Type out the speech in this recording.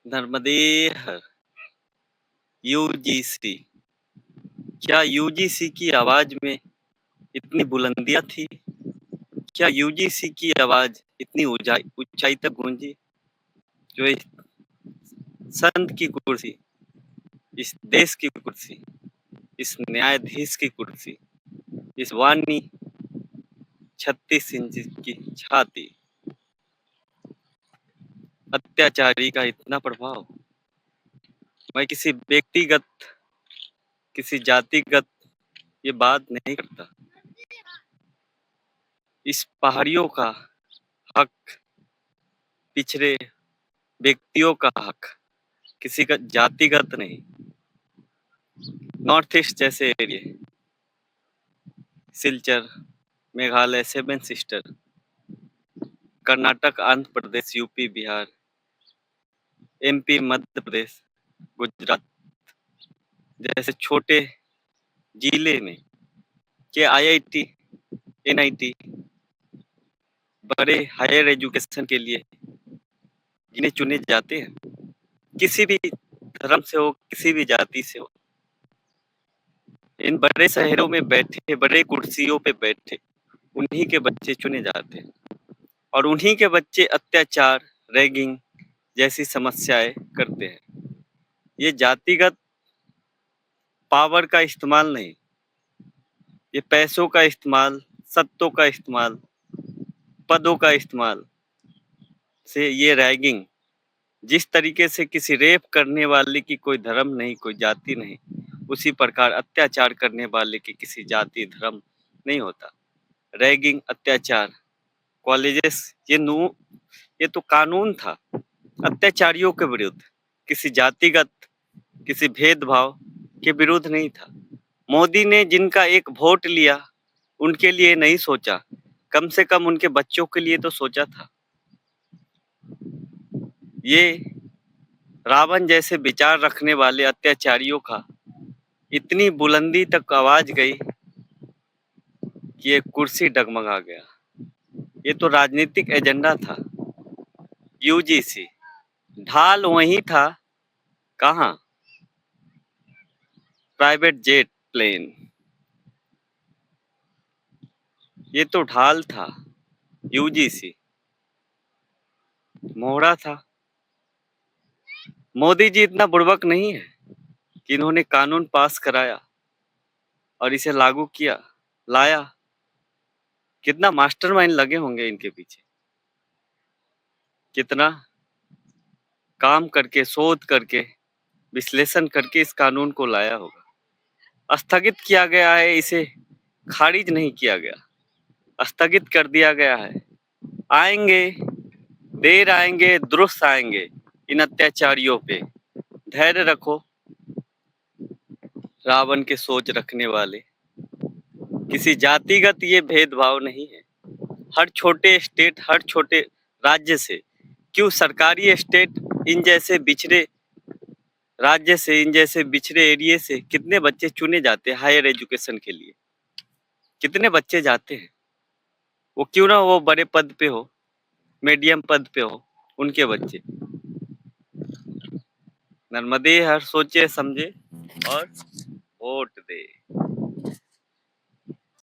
नर्मदे हर UGC. क्या UGC की आवाज में इतनी बुलंदियां थी? क्या यूजीसी की आवाज इतनी ऊंचाई तक गूंजी? जो इस संत की कुर्सी, इस देश की कुर्सी, इस न्यायाधीश की कुर्सी, इस वाणी 36 इंच की छाती, अत्याचारी का इतना प्रभाव। मैं किसी व्यक्तिगत, किसी जातिगत ये बात नहीं करता। इस पहाड़ियों का हक, पिछड़े व्यक्तियों का हक, किसी का जातिगत नहीं। नॉर्थ ईस्ट जैसे area, Silchar, Meghalaya, seven sister, Karnataka, Andhra Pradesh, UP, Bihar, MP, Madhya Pradesh, Gujarat जैसे छोटे जिले में के आईआईटी, एनआईटी, बड़े हायर एजुकेशन के लिए जिन्हें चुने जाते हैं, किसी भी धर्म से हो, किसी भी जाति से हो, इन बड़े शहरों में बैठे, बड़े कुर्सियों पे बैठे उन्हीं के बच्चे चुने जाते हैं और उन्हीं के बच्चे अत्याचार, रैगिंग जैसी समस्याएं करते हैं। ये जातिगत पावर का इस्तेमाल नहीं, ये पैसों का इस्तेमाल, सत्तों का इस्तेमाल, पदों का इस्तेमाल से ये रैगिंग, जिस तरीके से किसी रेप करने वाले की कोई धर्म नहीं, कोई जाति नहीं, उसी प्रकार अत्याचार करने वाले की किसी जाति, धर्म नहीं होता। रैगिंग, अत्याचार, कॉलेजेस, ये तो कानून था अत्याचारियों के विरुद्ध, किसी जातिगत, किसी भेदभाव के विरुद्ध नहीं था। मोदी ने जिनका एक वोट लिया उनके लिए नहीं सोचा, कम से कम उनके बच्चों के लिए तो सोचा था। ये रावण जैसे विचार रखने वाले अत्याचारियों का इतनी बुलंदी तक आवाज गई कि ये कुर्सी डगमगा गया। ये तो राजनीतिक एजेंडा था। यूजीसी ढाल वही था, कहाँ? प्राइवेट जेट प्लेन, ये तो ढाल था। यूजीसी मोहरा था। मोदी जी इतना बुड़बक नहीं है कि इन्होंने कानून पास कराया और इसे लागू किया, लाया। कितना मास्टरमाइंड लगे होंगे इनके पीछे, कितना काम करके, शोध करके, विश्लेषण करके इस कानून को लाया होगा। स्थगित किया गया है, इसे खारिज नहीं किया गया, स्थगित कर दिया गया है। आएंगे, देर आएंगे, दुरुस्त आएंगे इन अत्याचारियों पे। धैर्य रखो रावण के सोच रखने वाले। किसी जातिगत ये भेदभाव नहीं है। हर छोटे स्टेट, हर छोटे राज्य से, क्यों सरकारी स्टेट इन जैसे बिछड़े राज्य से, इन जैसे बिछड़े एरिया से कितने बच्चे चुने जाते हैं हायर एजुकेशन के लिए? कितने बच्चे जाते हैं? वो क्यों ना वो बड़े पद पे हो, मीडियम पद पे हो, उनके बच्चे। नर्मदे हर सोचे समझे और वोट दे।